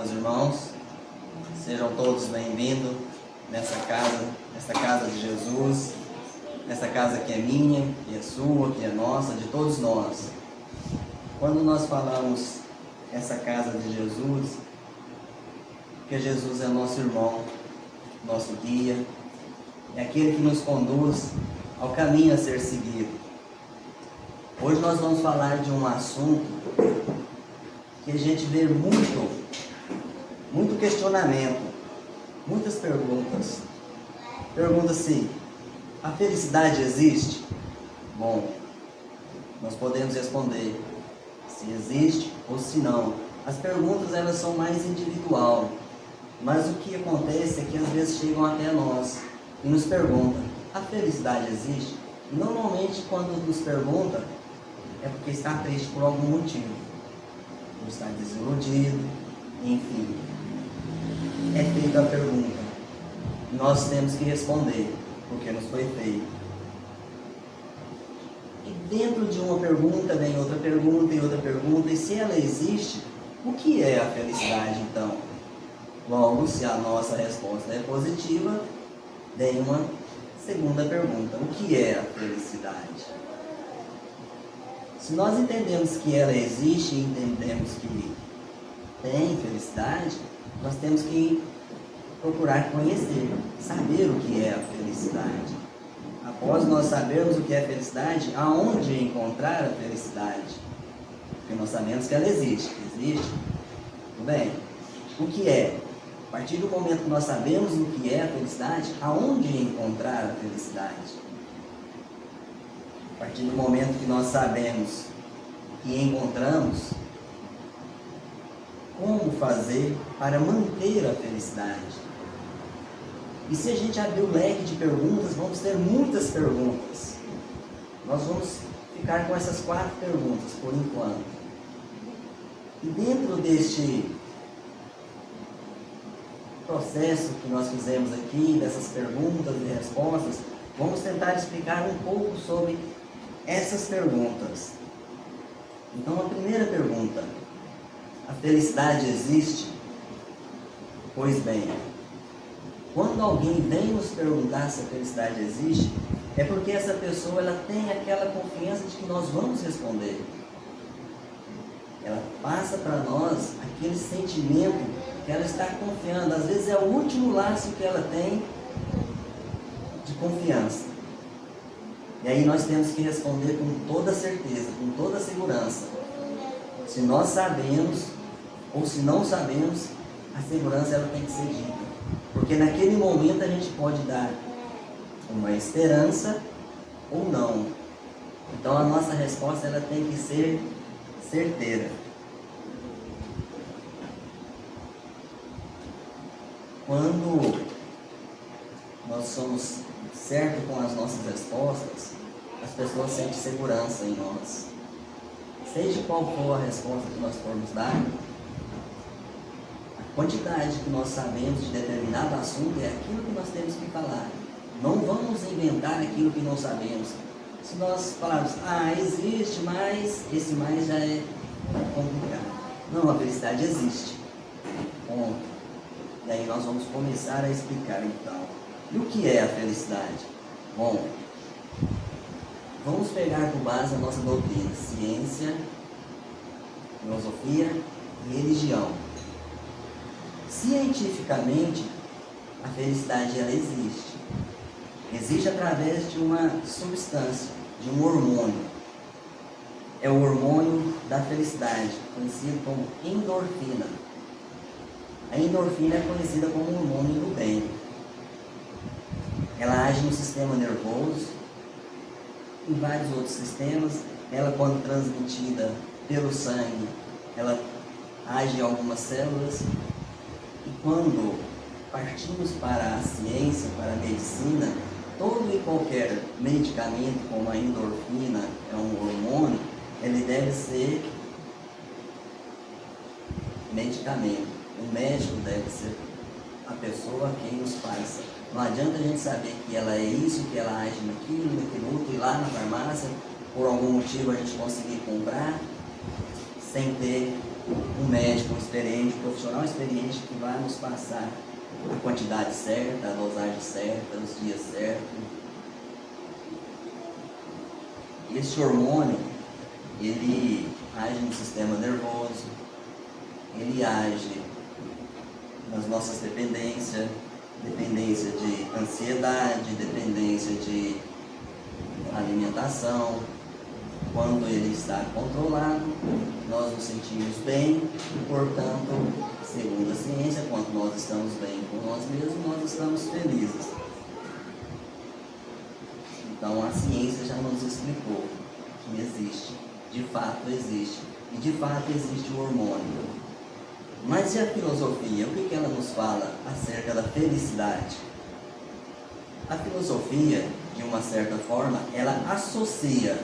meus irmãos. Sejam todos bem-vindos nessa casa de Jesus, nessa casa que é minha, que é sua, que é nossa, de todos nós. Quando nós falamos essa casa de Jesus, porque Jesus é nosso irmão, nosso guia, é aquele que nos conduz ao caminho a ser seguido. Hoje nós vamos falar de um assunto que a gente vê muito questionamento, muitas perguntas. Pergunta assim: a felicidade existe? Bom, nós podemos responder se existe ou se não. As perguntas elas são mais individual, mas o que acontece é que às vezes chegam até nós e nos perguntam: a felicidade existe? E normalmente quando nos pergunta é porque está triste por algum motivo, ou está desiludido, enfim. É feita a pergunta, nós temos que responder, porque nos foi feito. E dentro de uma pergunta vem outra pergunta e outra pergunta, e se ela existe, o que é a felicidade então? Logo, se a nossa resposta é positiva, vem uma segunda pergunta: o que é a felicidade? Se nós entendemos que ela existe e entendemos que tem felicidade, nós temos que procurar conhecer, saber o que é a felicidade. Após nós sabermos o que é a felicidade, aonde encontrar a felicidade? Porque nós sabemos que ela existe. Existe? Tudo bem. O que é? A partir do momento que nós sabemos o que é a felicidade, aonde encontrar a felicidade? A partir do momento que nós sabemos e encontramos, como fazer para manter a felicidade? E se a gente abrir o leque de perguntas, vamos ter muitas perguntas. Nós vamos ficar com essas 4 perguntas por enquanto. E dentro deste processo que nós fizemos aqui, dessas perguntas e respostas, vamos tentar explicar um pouco sobre essas perguntas. Então, a primeira pergunta: a felicidade existe? Pois bem, quando alguém vem nos perguntar se a felicidade existe, é porque essa pessoa ela tem aquela confiança de que nós vamos responder. Ela passa para nós aquele sentimento que ela está confiando. Às vezes é o último laço que ela tem de confiança. E aí nós temos que responder com toda certeza, com toda segurança. Se nós sabemos ou se não sabemos, a segurança ela tem que ser dita. Porque naquele momento a gente pode dar uma esperança ou não. Então a nossa resposta ela tem que ser certeira. Quando nós somos certos com as nossas respostas, as pessoas sentem segurança em nós. Seja qual for a resposta que nós formos dar, a quantidade que nós sabemos de determinado assunto é aquilo que nós temos que falar. Não vamos inventar aquilo que não sabemos. Se nós falarmos, existe, mas esse mais já é complicado. Não, a felicidade existe. Ponto. E aí nós vamos começar a explicar então. E o que é a felicidade? Bom, vamos pegar por base a nossa doutrina, ciência, filosofia e religião. Cientificamente, a felicidade ela existe. Existe através de uma substância, de um hormônio. É o hormônio da felicidade, conhecido como endorfina. A endorfina é conhecida como o hormônio do bem. Ela age no sistema nervoso, em vários outros sistemas. Ela, quando transmitida pelo sangue, ela age em algumas células. E quando partimos para a ciência, para a medicina, todo e qualquer medicamento, como a endorfina, é um hormônio, ele deve ser medicamento. O médico deve ser a pessoa quem nos passa. Não adianta a gente saber que ela é isso, que ela age naquilo outro, ir lá na farmácia, por algum motivo a gente conseguir comprar, sem ter um médico experiente, um profissional experiente que vai nos passar a quantidade certa, a dosagem certa, os dias certos. Esse hormônio, ele age no sistema nervoso, ele age nas nossas dependências, dependência de ansiedade, dependência de alimentação. Quando ele está controlado, nós nos sentimos bem, portanto, segundo a ciência, quando nós estamos bem com nós mesmos, nós estamos felizes. Então a ciência já nos explicou que existe, de fato existe, e de fato existe o hormônio. Mas e a filosofia? O que ela nos fala acerca da felicidade? A filosofia, de uma certa forma, ela associa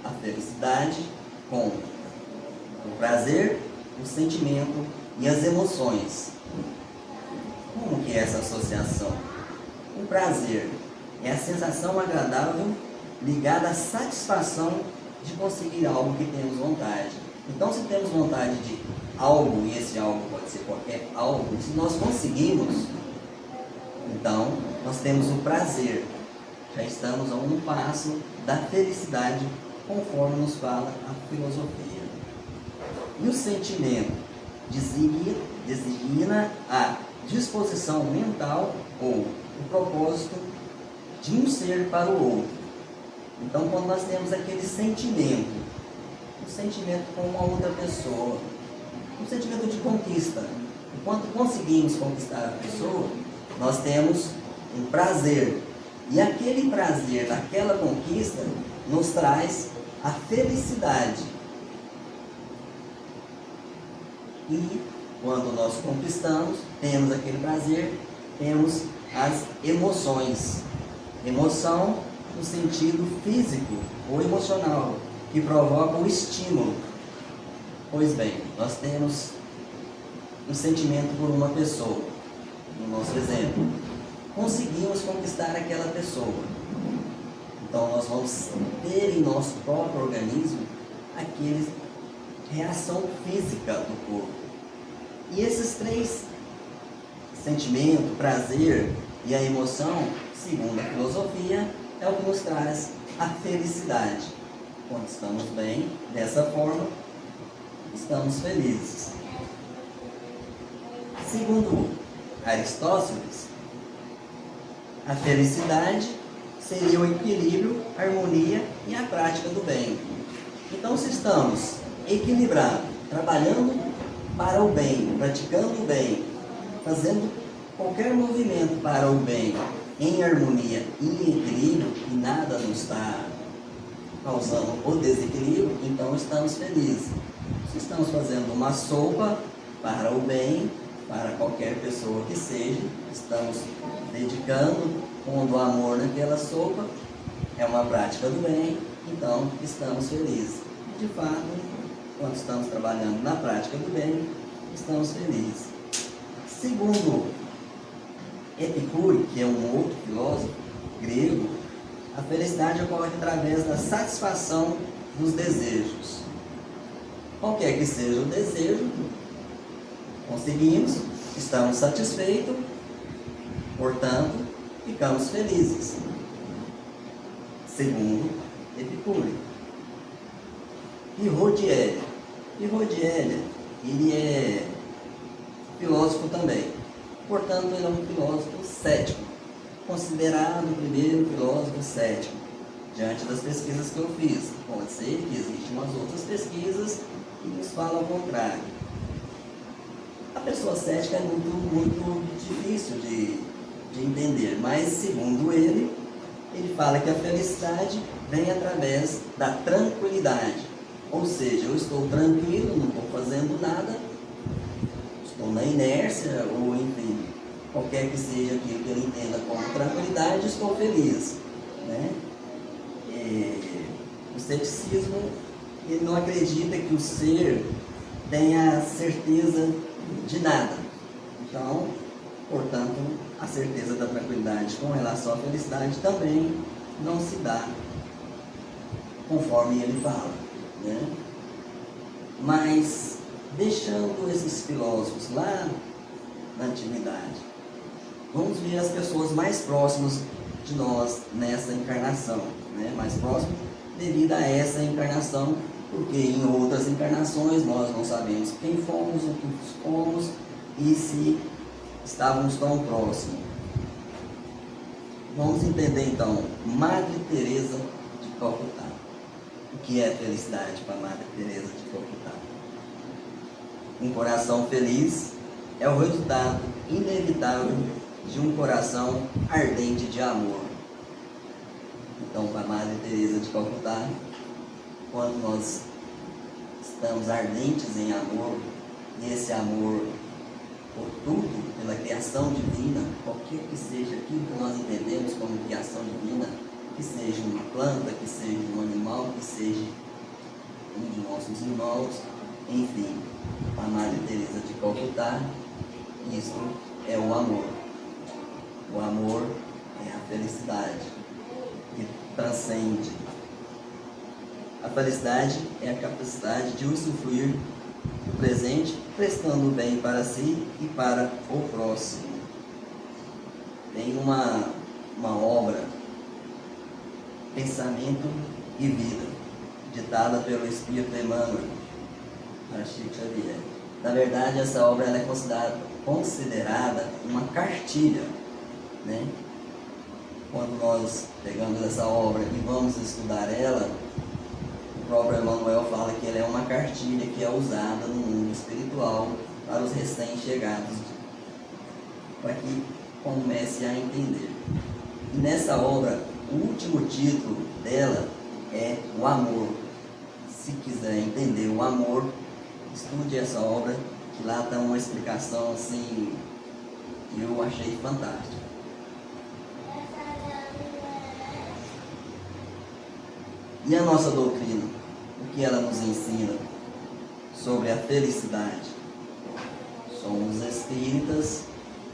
a felicidade com o prazer, o sentimento e as emoções. Como que é essa associação? O prazer é a sensação agradável ligada à satisfação de conseguir algo que temos vontade. Então, se temos vontade de algo, e esse algo pode ser qualquer algo, se nós conseguimos, então nós temos o prazer. Já estamos a um passo da felicidade, conforme nos fala a filosofia. E o sentimento designa a disposição mental ou o propósito de um ser para o outro. Então, quando nós temos aquele sentimento, um sentimento com uma outra pessoa, um sentimento de conquista, enquanto conseguimos conquistar a pessoa, nós temos um prazer. E aquele prazer daquela conquista nos traz a felicidade. E quando nós conquistamos, temos aquele prazer, temos as emoções. Emoção no sentido físico ou emocional, que provoca o estímulo. Pois bem, nós temos um sentimento por uma pessoa. No nosso exemplo, conseguimos conquistar aquela pessoa. Então nós vamos ter em nosso próprio organismo aquela reação física do corpo. E esses três sentimentos, prazer e a emoção, segundo a filosofia, é o que nos traz a felicidade. Quando estamos bem, dessa forma, estamos felizes. Segundo Aristóteles, a felicidade seria o equilíbrio, a harmonia e a prática do bem. Então, se estamos equilibrados, trabalhando para o bem, praticando o bem, fazendo qualquer movimento para o bem, em harmonia e em equilíbrio, e nada nos está causando o desequilíbrio, então estamos felizes. Se estamos fazendo uma sopa para o bem, para qualquer pessoa que seja, estamos dedicando, pondo amor naquela sopa, é uma prática do bem, então estamos felizes. De fato, quando estamos trabalhando na prática do bem, estamos felizes. Segundo Epicuro, que é um outro filósofo grego, a felicidade ocorre através da satisfação dos desejos. Qualquer que seja o desejo, conseguimos, estamos satisfeitos, portanto, ficamos felizes. Segundo Epicuro. E Rodier, ele é filósofo também. Portanto, ele é um filósofo cético, considerado o primeiro filósofo cético, diante das pesquisas que eu fiz. Pode ser que existem umas outras pesquisas que nos falam ao contrário. A pessoa cética é muito difícil de entender, mas segundo ele fala que a felicidade vem através da tranquilidade. Ou seja, eu estou tranquilo, não estou fazendo nada, estou na inércia, ou enfim, qualquer que seja aquilo que ele entenda como tranquilidade, estou feliz. Né? O ceticismo, ele não acredita que o ser tenha certeza de nada. Então, portanto, a certeza da tranquilidade com relação à felicidade também não se dá conforme ele fala. Né? Mas deixando esses filósofos lá na antiguidade, vamos ver as pessoas mais próximas de nós nessa encarnação, né? Mais próximo devido a essa encarnação, porque em outras encarnações nós não sabemos quem fomos, o que fomos e se estávamos tão próximos. Vamos entender então Madre Teresa de Calcutá. O que é felicidade para Madre Teresa de Calcutá? Um coração feliz é o resultado inevitável de um coração ardente de amor. Então, para Madre Teresa de Calcutá, quando nós estamos ardentes em amor, e esse amor por tudo, pela criação divina, qualquer que seja aquilo que nós entendemos como criação divina, que seja uma planta, que seja um animal, que seja um de nossos irmãos, enfim, a Madre Teresa de Calcutá, isso é o amor. O amor é a felicidade que transcende. A felicidade é a capacidade de usufruir do presente, prestando o bem para si e para o próximo. Tem uma obra, Pensamento e Vida, ditada pelo Espírito Emmanuel, Chico Xavier. Na verdade, essa obra ela é considerada uma cartilha, né? Quando nós pegamos essa obra e vamos estudar ela, o próprio Emmanuel fala que ela é uma cartilha que é usada no mundo espiritual para os recém-chegados, para que comece a entender. E nessa obra, o último título dela é o amor. Se quiser entender o amor, estude essa obra, que lá está uma explicação assim, que eu achei fantástica. E a nossa doutrina, o que ela nos ensina sobre a felicidade? Somos espíritas,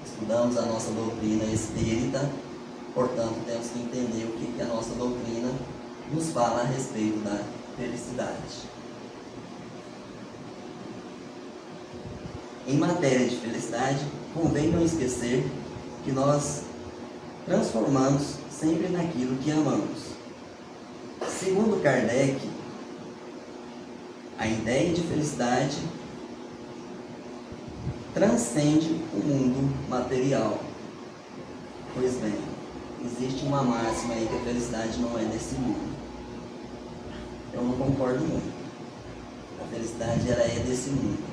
estudamos a nossa doutrina espírita, portanto temos que entender o que a nossa doutrina nos fala a respeito da felicidade. Em matéria de felicidade, convém não esquecer que nós transformamos sempre naquilo que amamos. Segundo Kardec, a ideia de felicidade transcende o mundo material. Pois bem, existe uma máxima aí que a felicidade não é desse mundo. Eu não concordo muito. A felicidade ela é desse mundo.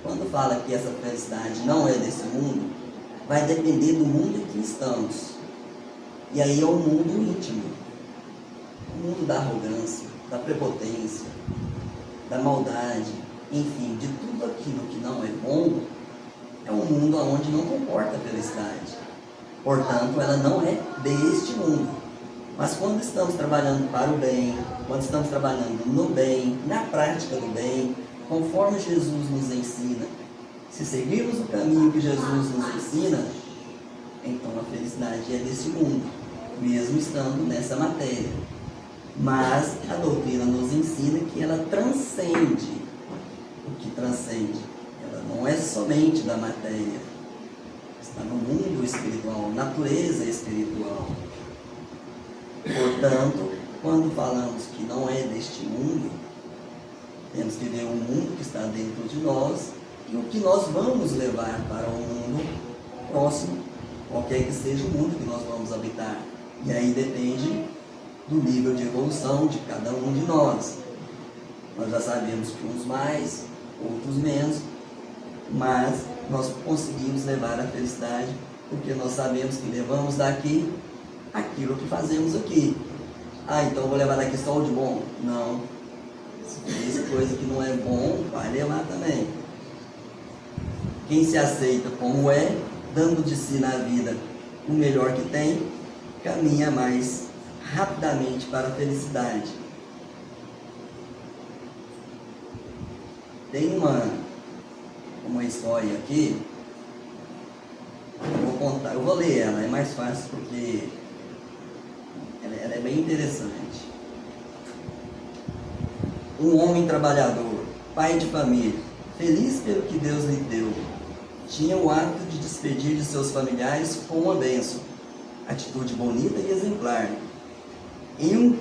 Quando fala que essa felicidade não é desse mundo, vai depender do mundo em que estamos. E aí é o mundo íntimo. O mundo da arrogância, da prepotência, da maldade, enfim, de tudo aquilo que não é bom, é um mundo onde não comporta a felicidade. Portanto, ela não é deste mundo. Mas quando estamos trabalhando para o bem, quando estamos trabalhando no bem, na prática do bem, conforme Jesus nos ensina, se seguirmos o caminho que Jesus nos ensina, então a felicidade é desse mundo, mesmo estando nessa matéria. Mas a doutrina nos ensina que ela transcende. O que transcende? Ela não é somente da matéria. Está no mundo espiritual, natureza espiritual. Portanto, quando falamos que não é deste mundo, temos que ver o mundo que está dentro de nós e o que nós vamos levar para o mundo próximo, qualquer que seja o mundo que nós vamos habitar. E aí depende do nível de evolução de cada um de nós. Nós já sabemos que uns mais, outros menos, mas nós conseguimos levar a felicidade porque nós sabemos que levamos daqui aquilo que fazemos aqui. Então eu vou levar daqui só o de bom? Não. Se fez coisa que não é bom, vai levar também. Quem se aceita como é, dando de si na vida o melhor que tem, caminha mais rapidamente para a felicidade. Tem uma história aqui, eu vou contar, eu vou ler ela, é mais fácil porque ela é bem interessante. Um homem trabalhador, pai de família, feliz pelo que Deus lhe deu, tinha o hábito de despedir de seus familiares com uma bênção, atitude bonita e exemplar. Em um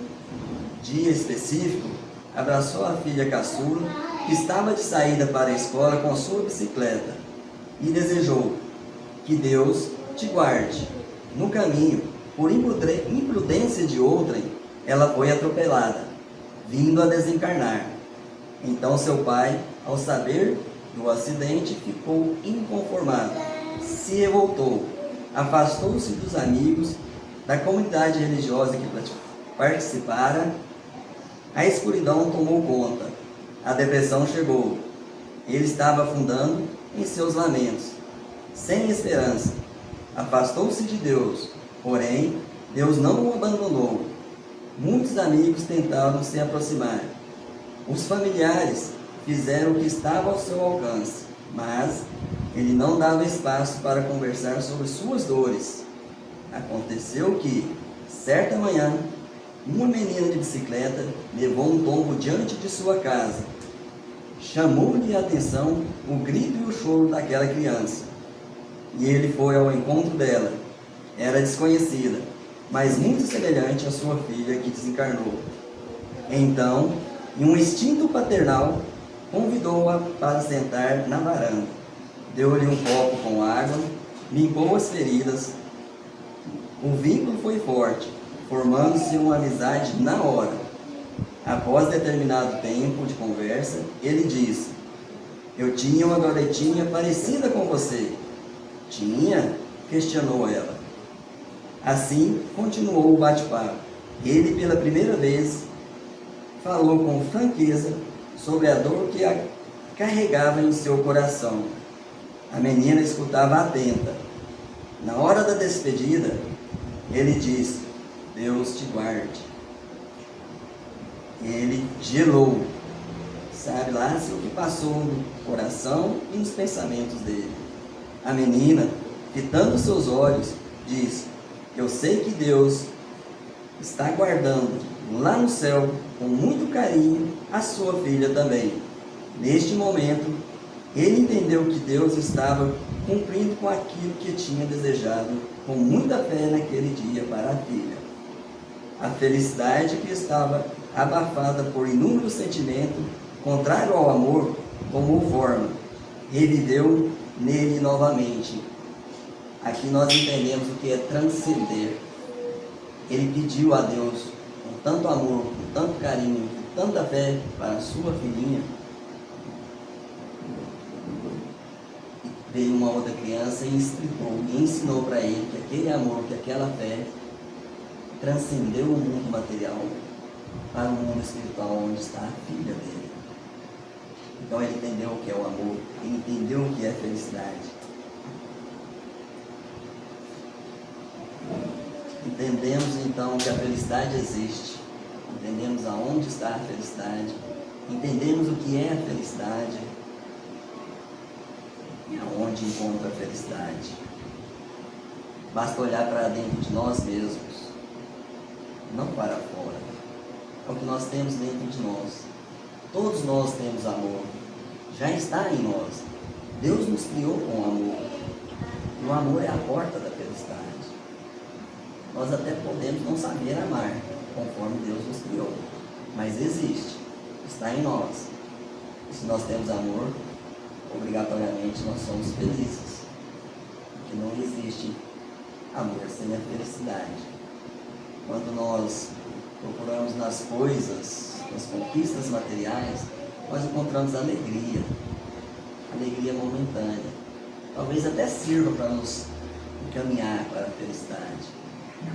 dia específico, abraçou a filha caçula, que estava de saída para a escola com sua bicicleta, e desejou: que Deus te guarde. No caminho, por imprudência de outrem, ela foi atropelada, vindo a desencarnar. Então seu pai, ao saber do acidente, ficou inconformado, se revoltou, afastou-se dos amigos, da comunidade religiosa que participara. A escuridão tomou conta, a depressão chegou. Ele estava afundando em seus lamentos, sem esperança. Afastou-se de Deus, porém Deus não o abandonou. Muitos amigos tentaram se aproximar. Os familiares fizeram o que estava ao seu alcance, mas ele não dava espaço para conversar sobre suas dores. Aconteceu que, certa manhã, uma menina de bicicleta levou um tombo diante de sua casa. Chamou-lhe a atenção o grito e o choro daquela criança. E ele foi ao encontro dela. Era desconhecida, mas muito semelhante à sua filha que desencarnou. Então, em um instinto paternal, convidou-a para sentar na varanda. Deu-lhe um copo com água, limpou as feridas. O vínculo foi forte, formando-se uma amizade na hora. Após determinado tempo de conversa, ele disse: eu tinha uma garotinha parecida com você. Tinha? Questionou ela. Assim, continuou o bate-papo. Ele, pela primeira vez, falou com franqueza sobre a dor que a carregava em seu coração. A menina escutava atenta. Na hora da despedida, ele disse: Deus te guarde. Ele gelou. Sabe lá o que passou no coração e nos pensamentos dele. A menina, fitando seus olhos, disse: eu sei que Deus está guardando lá no céu, com muito carinho, a sua filha também. Neste momento, ele entendeu que Deus estava cumprindo com aquilo que tinha desejado com muita fé naquele dia para a filha. A felicidade que estava abafada por inúmeros sentimentos, contrário ao amor, tomou forma, reviveu nele novamente. Aqui nós entendemos o que é transcender. Ele pediu a Deus, com tanto amor, com tanto carinho, com tanta fé para a sua filhinha. Veio uma outra criança e explicou e ensinou para ele que aquele amor, que aquela fé transcendeu o mundo material para o mundo espiritual, onde está a filha dele. Então ele entendeu o que é o amor, ele entendeu o que é a felicidade. Entendemos então que a felicidade existe, entendemos aonde está a felicidade, entendemos o que é a felicidade e aonde encontra a felicidade. Basta olhar para dentro de nós mesmos, não para fora. É o que nós temos dentro de nós. Todos nós temos amor, já está em nós. Deus nos criou com amor, e o amor é a porta da felicidade. Nós até podemos não saber amar, conforme Deus nos criou, mas existe, está em nós. E se nós temos amor, obrigatoriamente nós somos felizes, porque não existe amor sem a felicidade. Quando nós procuramos nas coisas, nas conquistas materiais, nós encontramos alegria momentânea. Talvez até sirva para nos encaminhar para a felicidade.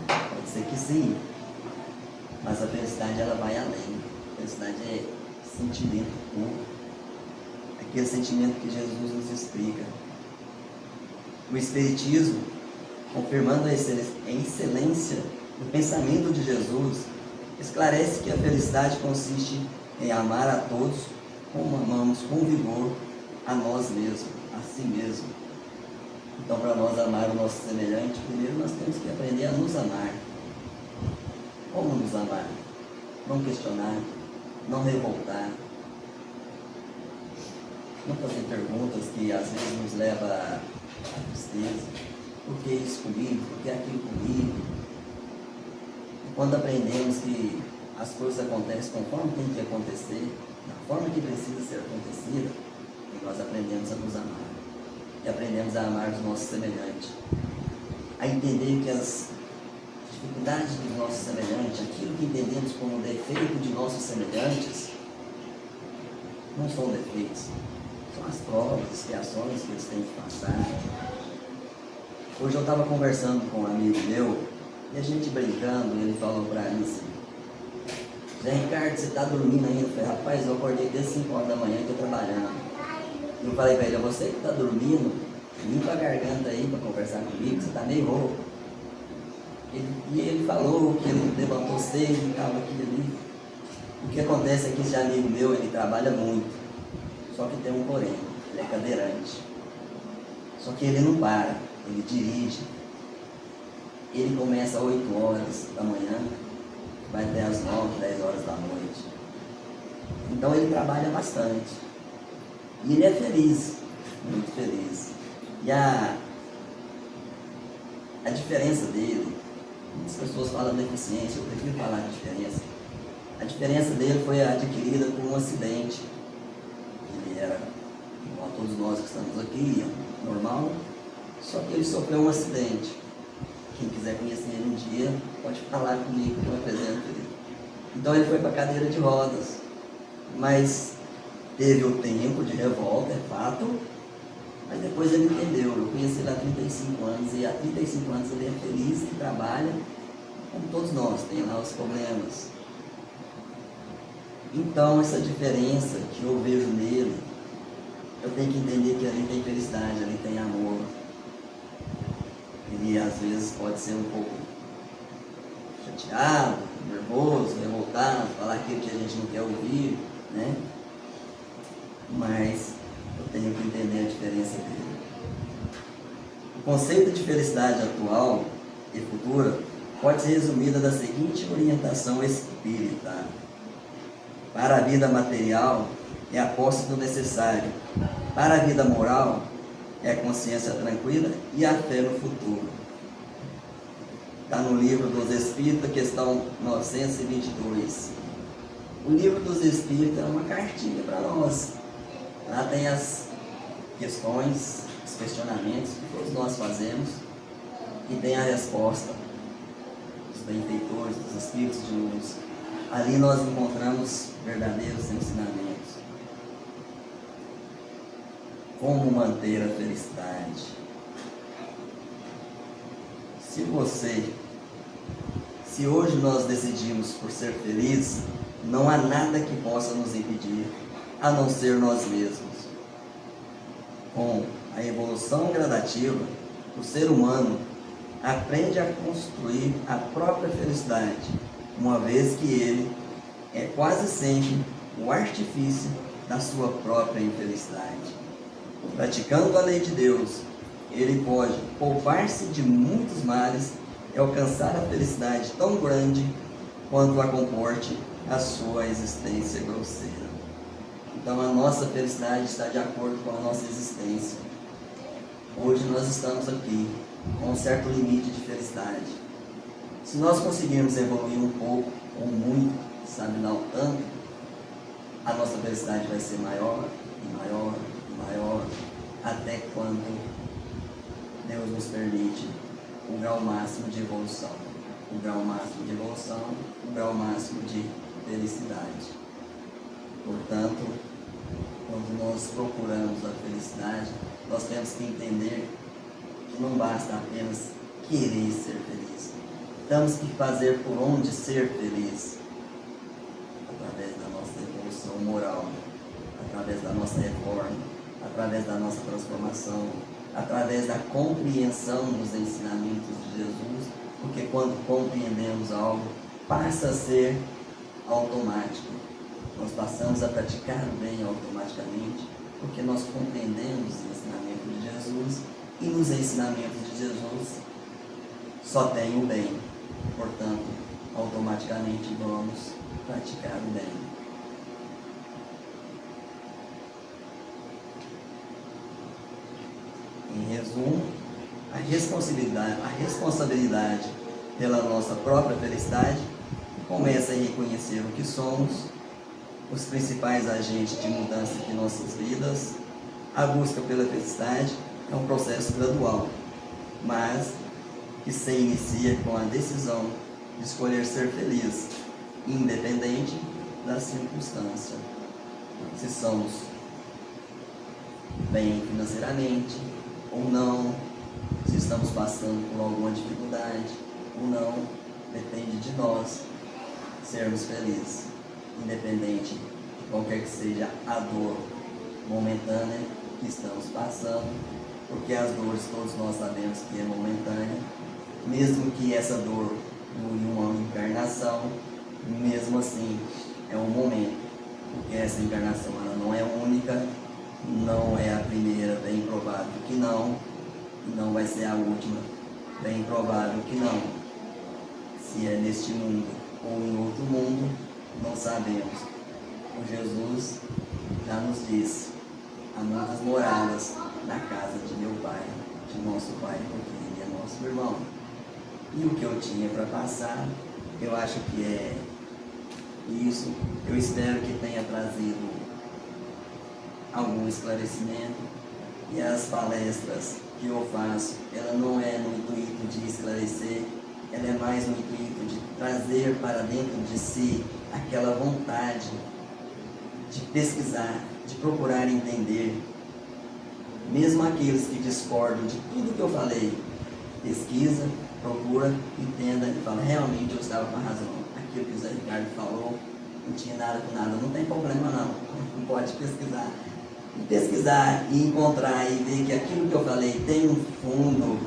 Pode ser que sim, mas a felicidade ela vai além. A felicidade é sentimento puro, aquele sentimento que Jesus nos explica. O Espiritismo, confirmando a excelência do pensamento de Jesus, esclarece que a felicidade consiste em amar a todos como amamos com vigor a nós mesmos, a si mesmo. Então, para nós amar o nosso semelhante, primeiro nós temos que aprender a nos amar. Como nos amar? Não questionar, não revoltar, não fazer perguntas que às vezes nos levam à tristeza. Por que isso comigo? Por que aquilo comigo? E quando aprendemos que as coisas acontecem conforme tem que acontecer, da forma que precisa ser acontecida, e nós aprendemos a nos amar. E aprendemos a amar os nossos semelhantes. A entender que as dificuldades dos nossos semelhantes, aquilo que entendemos como defeito de nossos semelhantes, não são defeitos, são as provas, expiações que eles têm que passar. Hoje eu estava conversando com um amigo meu, e a gente brincando, ele falou para mim assim: Zé Ricardo, você está dormindo ainda? Eu falei: rapaz, eu acordei desde 5 horas da manhã e estou trabalhando. Eu falei para ele: é você que está dormindo, limpa a garganta aí para conversar comigo, você está meio rouco. E ele falou que ele levantou cedo e estava aqui ali. O que acontece é que esse amigo meu, ele trabalha muito, só que tem um porém, ele é cadeirante. Só que ele não para, ele dirige. Ele começa às 8 horas da manhã, vai até às 9, 10 horas da noite. Então ele trabalha bastante. E ele é feliz, muito feliz. E a diferença dele, muitas pessoas falam deficiência, eu prefiro falar de diferença. A diferença dele foi adquirida por um acidente. Ele era, igual a todos nós que estamos aqui, normal, só que ele sofreu um acidente. Quem quiser conhecer ele um dia, pode falar comigo que eu apresento ele. Então ele foi para a cadeira de rodas, mas teve o tempo de revolta, é fato, mas depois ele entendeu. Eu conheci ele há 35 anos e há 35 anos ele é feliz e trabalha, como todos nós, tem lá os problemas. Então essa diferença que eu vejo nele, eu tenho que entender que ali tem felicidade, ali tem amor. Ele às vezes pode ser um pouco chateado, nervoso, revoltado, falar aquilo que a gente não quer ouvir, né? Mas eu tenho que entender a diferença dele. O conceito de felicidade atual e futura pode ser resumido da seguinte orientação espírita: para a vida material é a posse do necessário, para a vida moral é a consciência tranquila e a fé no futuro. Está no Livro dos Espíritos, questão 922. O Livro dos Espíritos é uma cartinha para nós. Lá tem as questões, os questionamentos que todos nós fazemos, e tem a resposta dos benfeitores, dos Espíritos de luz. Ali nós encontramos verdadeiros ensinamentos. Como manter a felicidade? Se hoje nós decidimos por ser felizes, não há nada que possa nos impedir, a não ser nós mesmos. Com a evolução gradativa, o ser humano aprende a construir a própria felicidade, uma vez que ele é quase sempre o artifício da sua própria infelicidade. Praticando a lei de Deus, ele pode poupar-se de muitos males e alcançar a felicidade tão grande quanto a comporte a sua existência grosseira. Então a nossa felicidade está de acordo com a nossa existência. Hoje nós estamos aqui com um certo limite de felicidade. Se nós conseguirmos evoluir um pouco ou muito, sabe lá o tanto, a nossa felicidade vai ser maior e maior e maior, até quando Deus nos permite o grau máximo de evolução. O grau máximo de evolução, o grau máximo de felicidade. Portanto, quando nós procuramos a felicidade, nós temos que entender que não basta apenas querer ser feliz. Temos que fazer por onde ser feliz. Através da nossa evolução moral, através da nossa reforma, através da nossa transformação, através da compreensão dos ensinamentos de Jesus, porque quando compreendemos algo, passa a ser automático. Nós passamos a praticar o bem automaticamente, porque nós compreendemos o ensinamento de Jesus, e nos ensinamentos de Jesus só tem o bem. Portanto, automaticamente vamos praticar o bem. resumo, a responsabilidade pela nossa própria felicidade começa a reconhecer o que somos, os principais agentes de mudança de nossas vidas. A busca pela felicidade é um processo gradual, mas que se inicia com a decisão de escolher ser feliz, independente da circunstância. Se somos bem financeiramente ou não, se estamos passando por alguma dificuldade ou não, depende de nós sermos felizes, independente de qualquer que seja a dor momentânea que estamos passando, porque as dores todos nós sabemos que é momentânea, mesmo que essa dor dure uma encarnação, mesmo assim é um momento, porque essa encarnação ela não é única, não é a primeira, bem provável que não, e não vai ser a última, bem provável que não. Se é neste mundo ou em outro mundo, não sabemos. O Jesus já nos disse: há muitas moradas na casa de meu Pai, de nosso Pai, porque Ele é nosso irmão. E o que eu tinha para passar, eu acho que é isso. Eu espero que tenha trazido algum esclarecimento. E as palestras que eu faço, ela não é no intuito de esclarecer, ela é mais no intuito de trazer para dentro de si aquela vontade de pesquisar, de procurar entender. Mesmo aqueles que discordam de tudo que eu falei, pesquisa, procura, entenda e fala: realmente eu estava com razão. Aquilo que o Zé Ricardo falou não tinha nada com nada, não tem problema não pode pesquisar. E pesquisar e encontrar e ver que aquilo que eu falei tem um fundo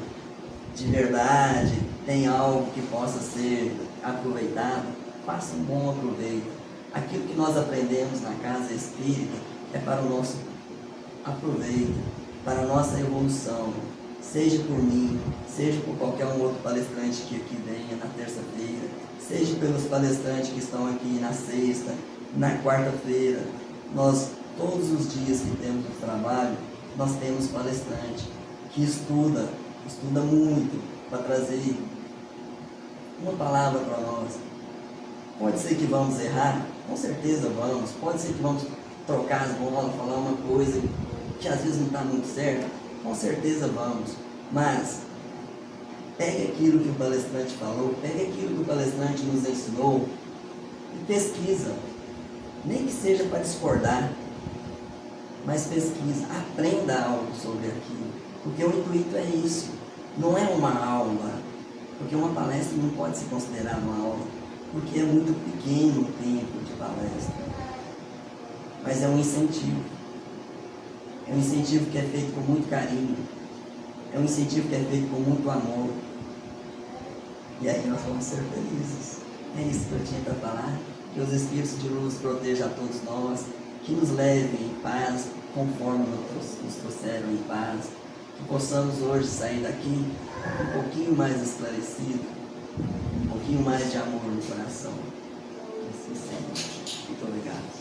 de verdade, tem algo que possa ser aproveitado, faça um bom aproveito. Aquilo que nós aprendemos na casa espírita é para o nosso aproveito, para a nossa evolução, seja por mim, seja por qualquer um outro palestrante que aqui venha na terça-feira, seja pelos palestrantes que estão aqui na sexta, na quarta-feira. Nós, todos os dias que temos o trabalho, nós temos palestrante que estuda muito para trazer uma palavra para nós. Pode ser que vamos errar, com certeza vamos. Pode ser que vamos trocar as bolas, falar uma coisa que às vezes não está muito certo, com certeza vamos. Mas pegue aquilo que o palestrante falou, pegue aquilo que o palestrante nos ensinou e pesquisa, nem que seja para discordar, mas pesquisa, aprenda algo sobre aquilo, porque o intuito é isso, não é uma aula, porque uma palestra não pode se considerar uma aula, porque é muito pequeno o tempo de palestra, mas é um incentivo que é feito com muito carinho, é um incentivo que é feito com muito amor, e aí nós vamos ser felizes. É isso que eu tinha para falar. Que os Espíritos de luz protejam a todos nós, que nos levem em paz, conforme nos trouxeram em paz, que possamos hoje sair daqui um pouquinho mais esclarecido, um pouquinho mais de amor no coração. Assim seja. Muito obrigado.